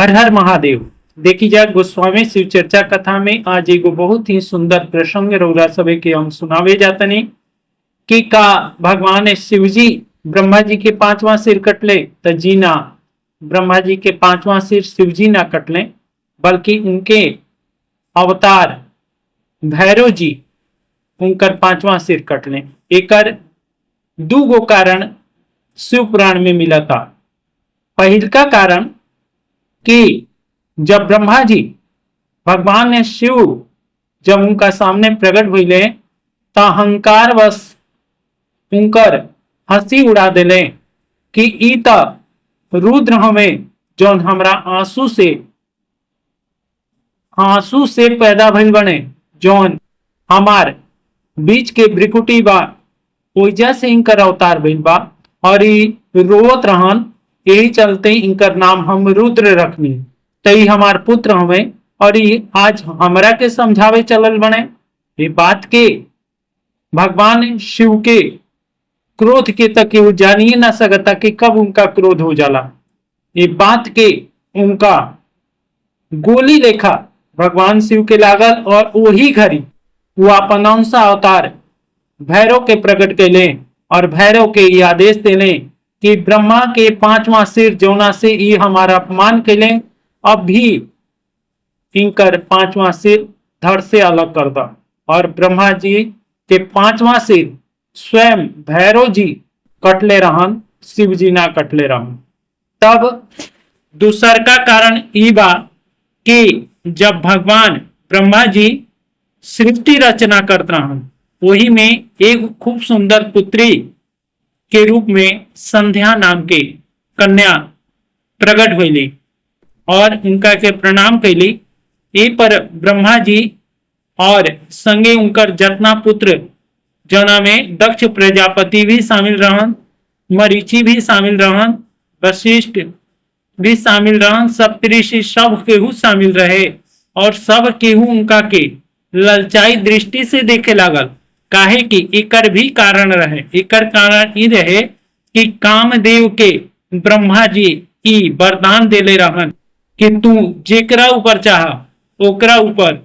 हर हर महादेव। देखी जाए गोस्वामी शिव चर्चा कथा में आज एगो बहुत ही सुंदर प्रसंग रउरा सभे के हम सुनावे जातनी कि का भगवान शिव जी ब्रह्मा जी के पांचवा सिर कटले तो जी ना, ब्रह्मा जी के पांचवा सिर शिव जी ना कटले बल्कि उनके अवतार भैरव जी उनकर पांचवा सिर कटले। एकर दूगो कारण शिव पुराण में मिला था। पहिल का कारण कि जब ब्रह्मा जी भगवान ने शिव जब उनका सामने प्रकट हुए तो अहंकार वश उनकर हंसी उड़ा दिले कि ई त रुद्र हमें जौन हमरा आंसू से पैदा भइल बने, जौन हमार बीच के ब्रिकुटी बा ओइजा से इनकर अवतार भइल बा और ई रोवत रहन। यही चलते इनकर नाम हम रुद्र रखनी, तई हमार पुत्र हमें और ये आज हमरा के समझावे चलल बने। ये बात के भगवान शिव के क्रोध के तक वो जानिए ना सकता कि कब उनका क्रोध हो जाला। ये बात के उनका गोली लेखा भगवान शिव के लागल और वही घड़ी वो अपन अंश अवतार भैरव के प्रकट कैले और भैरव के ये आदेश देले कि ब्रह्मा के पांचवा सिर जौना से ये हमारा अपमान कैले, अब भी इनकर पांचवा सिर धड़ से अलग कर दो। और ब्रह्मा जी के पांचवा सिर स्वयं भैरव जी कटले रहन, शिव जी ना कटले रहन। तब दूसर का कारण ई बा कि जब भगवान ब्रह्मा जी सृष्टि रचना करते रहन, वही में एक खूब सुंदर पुत्री के रूप में संध्या नाम के कन्या प्रकट हुई और उनका के प्रणाम कैली। ए पर ब्रह्मा जी और संगे उनकर जतना पुत्र जना में दक्ष प्रजापति भी शामिल रहन, मरीचि भी शामिल रहन, वशिष्ठ भी शामिल रहन, सप्तऋषि सब केहू शामिल रहे और सब केहू उनका के ललचाई दृष्टि से देखे लागल। काहे कि एकर भी कारण रहे। एकर कारण ई रहे कि कामदेव के ब्रह्मा जी ई वरदान देले रहन कि तू जेकरा ऊपर चाह ओकरा ऊपर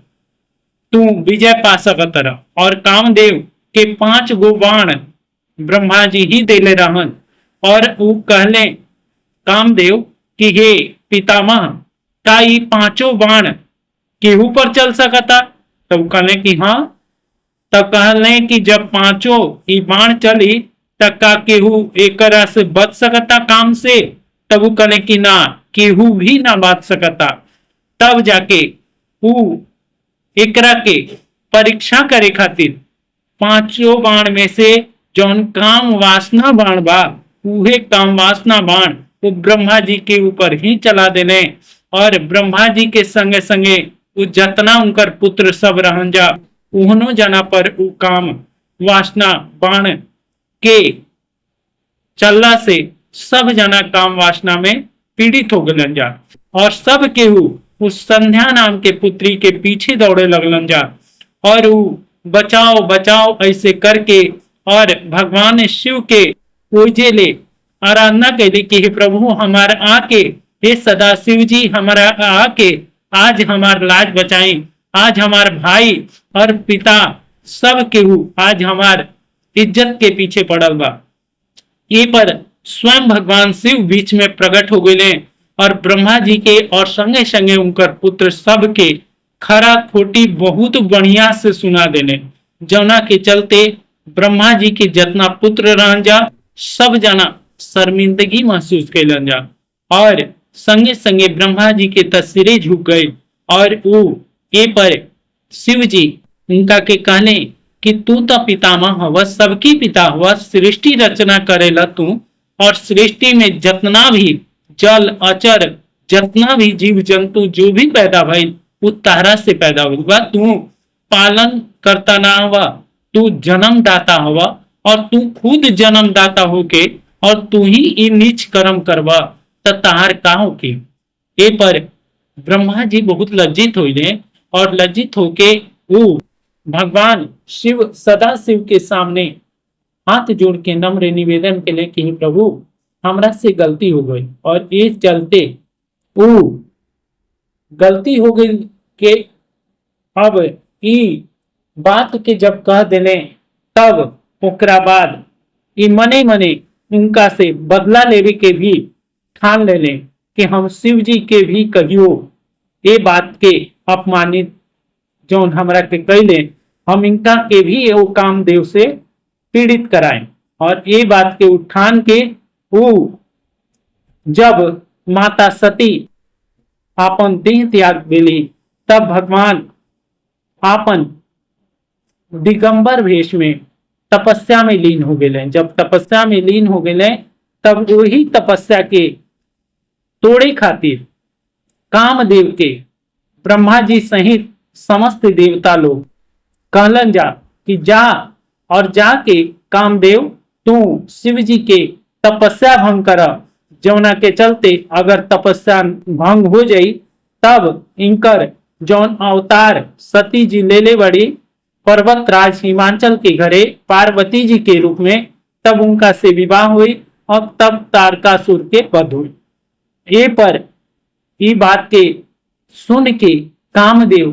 तू विजय पा सकत रह। और कामदेव के 5 गो बाण ब्रह्मा जी ही देले रहन और वो कहले कामदेव कि हे पितामह, का ई 5 बाण केहू पर चल सकता? तब कहले कि हाँ। तब कहले कि जब 5 ई बाण चली तब का केहू एकरा से बच सकता काम से? तब वो कहले कि ना, केहू भी ना बच सकता। तब जाके वो एकरा के परीक्षा करे खातिर 5 बाण में से जौन काम वासना बाण बा उहे काम वासना बाण वो ब्रह्मा जी के ऊपर ही चला देने और ब्रह्मा जी के संगे संगे वो जतना उनकर पुत्र सब रहन जा उहनो जना पर वो काम वासना बाण के चलला से सब जना काम वासना में पीड़ित हो गलन जा और सब केहू उस संध्या नाम के पुत्री के पीछे दौड़े लगलन जा और वो बचाओ बचाओ ऐसे करके और भगवान शिव के पूजे ले आराधना कैली कि हे प्रभु हमारे आके, हे सदा शिव जी हमारा आके आज हमार लाज बचाई, आज हमार भाई और पिता सब केहू आज हमार इज्जत के पीछे पड़ल बा। ये पर स्वयं भगवान शिव बीच में प्रकट हो गए और ब्रह्मा जी के और संगे संगे उनकर पुत्र सब के खरा खोटी बहुत बढ़िया से सुना देने, जौना के चलते ब्रह्मा जी के जितना पुत्र रहन जा सब जना शर्मिंदगी महसूस कैलन जा और संगे संगे ब्रह्मा जी के तस्वीरें झुक गए और वो ए पर शिव जी उनका के कहले कि तू तो पितामह हवा, सबकी पिता हुआ, सृष्टि रचना करेला तू और सृष्टि में जितना भी जल अचर जितना भी जीव जंतु जो भी पैदा भइल वो तारा से पैदा हुआ। तू पालन करता ना हुआ, तू जन्म दाता हुआ और तू खुद जन्म दाता होके और तू ही इ नीच कर्म करवा त तार का होके। ए पर ब्रह्मा जी बहुत लज्जित हुए और लज्जित होके वो भगवान शिव सदा शिव के सामने हाथ जोड़ के नम्र निवेदन के लिए कि प्रभु हमरा से गलती हो गई और इस चलते वो गलती हो गई के अब ई बात के जब कह देने तब ओकरा बाद ई मने मने उनका से बदला लेवे के भी ठान लेने कि हम शिव जी के भी कहियो ये बात के अपमानित जौन हमरा के कैले हम इनका के भी वो कामदेव से पीड़ित कराएं। और ये बात के उठान के वो जब माता सती आपन देह त्याग दिली तब भगवान आपन दिगंबर वेश में तपस्या में लीन हो गए। जब तपस्या में लीन हो गए तब वही तपस्या के तोड़े खातिर कामदेव के ब्रह्मा जी सहित समस्त देवता लोग कहलन जा कि जा और जाके कामदेव तू शिव जी के तपस्या भंग कर, जौना के चलते अगर तपस्या भंग हो जाई तब इनकर जौन अवतार सती जी ले ले बड़ी पर्वत राज हिमाचल के घरे पार्वती जी के रूप में, तब उनका से विवाह हुई और तब तारकासुर के वध हुई। ये पर ये बात के सुन के कामदेव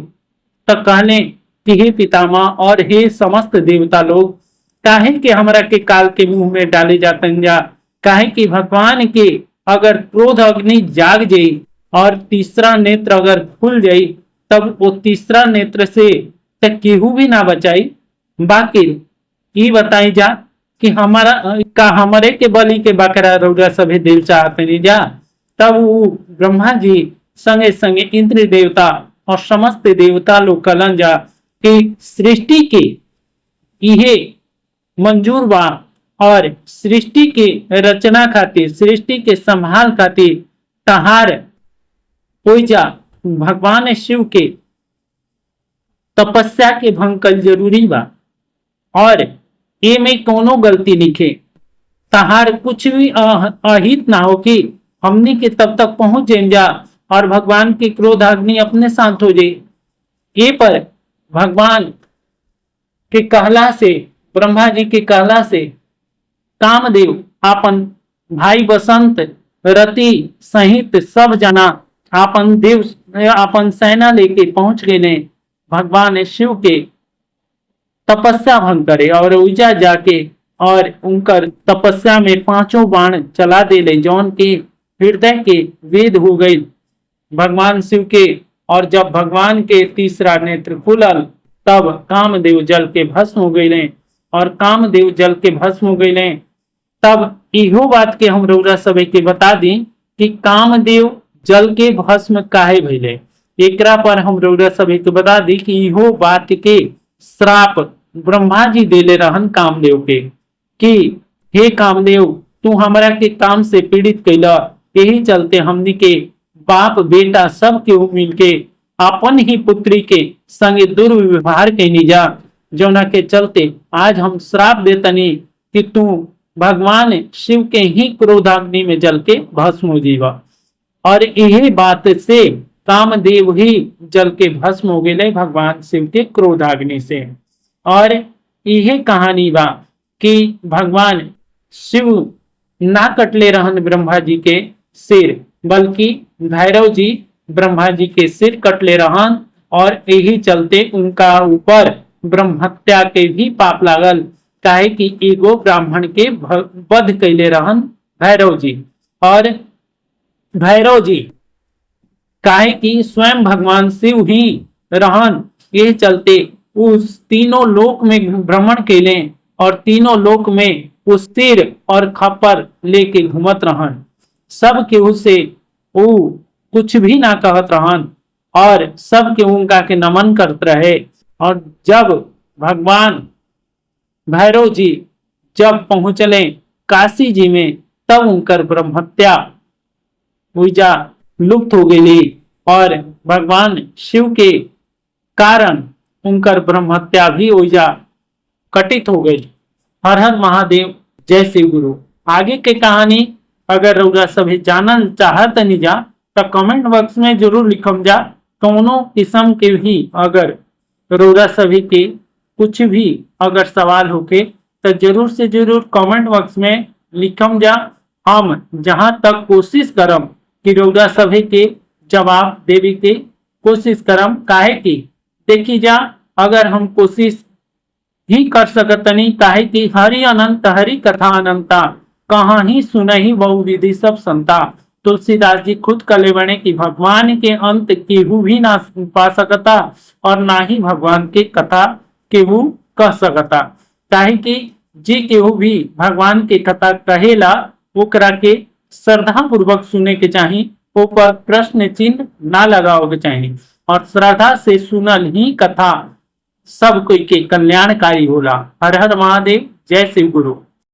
तक कहने कि हे पितामह और हे समस्त देवता लोग, काहे के हमरा के काल के मुंह में डाले जातन जा, काहे कि भगवान के अगर क्रोध अग्नि जाग जाई और तीसरा नेत्र अगर खुल जाई तब वो तीसरा नेत्र से तक केहू भी ना बचाई। बाकी ये बताई जा कि हमारा का हमारे के बलि के बकरा रौरा सभी दिल चाहते नहीं जा। तब वो ब्रह्मा जी संगे संगे इंद्र देवता और समस्त देवता लोग कलन जा कि सृष्टि के इहे मंजूर बा और सृष्टि के रचना खातिर सृष्टि के संभाल खातिर तहार हो जा भगवान शिव के तपस्या के भंग कल जरूरी बा और ये में कोनो गलती लिखे तहार कुछ भी अहित ना हो कि हमनी के तब तक पहुंच जाए जा और भगवान के क्रोधाग्नि अपने शांत हो जाए। ये पर भगवान के कहला से ब्रह्मा जी के कहला से कामदेव आपन भाई बसंत रति सहित सब जना आपन देव आपन सेना लेके पहुंच गए भगवान शिव के तपस्या भंग करे और उजा जाके और उनकर तपस्या में पांचों बाण चला दे जौन के हृदय के वेद हो गई भगवान शिव के। और जब भगवान के तीसरा नेत्र खुलल तब कामदेव जल के भस्म हो गए और कामदेव जल के भस्म हो गए। तब इहो बात के हम रउरा सभी के बता दी कि कामदेव जल के भस्म काहे भइले। एकरा पर हम रउरा सभी के बता दी कि इहो बात के श्राप ब्रह्मा जी देले रहन कामदेव के कि हे कामदेव तू हमरा के काम से पीड़ित कैला, यही चलते हमनी के बाप बेटा सब के मिल के अपन ही पुत्री के संगे दुर्व्यवहार कैनी जा, जौना के चलते आज हम श्राप देतनी कि तू भगवान शिव के ही क्रोधाग्नि में जल के भस्म हो जीवा। और यही बात से कामदेव ही जल के भस्म हो गए भगवान शिव के क्रोधाग्नि से। और यही कहानी बा कि भगवान शिव ना कटले रहन ब्रह्मा जी के सिर, बल्कि भैरव जी ब्रह्मा जी के सिर कटले रहन और यही चलते उनका ऊपर ब्रह्महत्या के भी पाप लागल, काहे कि एगो ब्राह्मण के वध कैले रहन भैरव जी। और भैरव जी काहे कि स्वयं भगवान शिव ही रहन, ये चलते उस तीनों लोक में भ्रमण कैले और तीनों लोक में उस सिर और खप्पर लेके घूमत रहन, सब के उसे वो कुछ भी ना कहत रहन और सब के उनका के नमन करते रहे। और जब भगवान भैरव जी जब पहुंचले काशी जी में तब उनकर ब्रह्महत्या पूजा लुप्त हो गई और भगवान शिव के कारण उनकर ब्रह्महत्या भी ओइजा कटित हो गई। हर हर महादेव, जय शिव गुरु। आगे के कहानी अगर रउरा सभी जानल चाहत नहीं जा तो कमेंट बॉक्स में जरूर लिखम जा। कौनो किस्म के भी अगर रउरा सभी के कुछ भी अगर सवाल होके तो जरूर से जरूर कमेंट बॉक्स में लिखम जा। हम जहां तक कोशिश करम कि रउरा सभी के जवाब देवे के कोशिश करम काहे की देखी जा अगर हम कोशिश ही कर सकतनी काहे कि हरि अनंत हरि कथा अनंता कहाँ ही सुनहि बहु विधि सब संता। तुलसीदास जी खुद कले बने कि भगवान के अंत केहू भी ना पा सकता और ना ही भगवान के कथा केहू कह सकता। काहे कि जी केहू भी भगवान के कथा कहेला ओकरा के श्रद्धा पूर्वक सुने के चाहिए, ऊपर प्रश्न चिन्ह ना लगाओ के चाहिए और श्रद्धा से सुनल ही कथा सब कोई के कल्याणकारी होला। हर हर महादेव, जय शिव गुरु।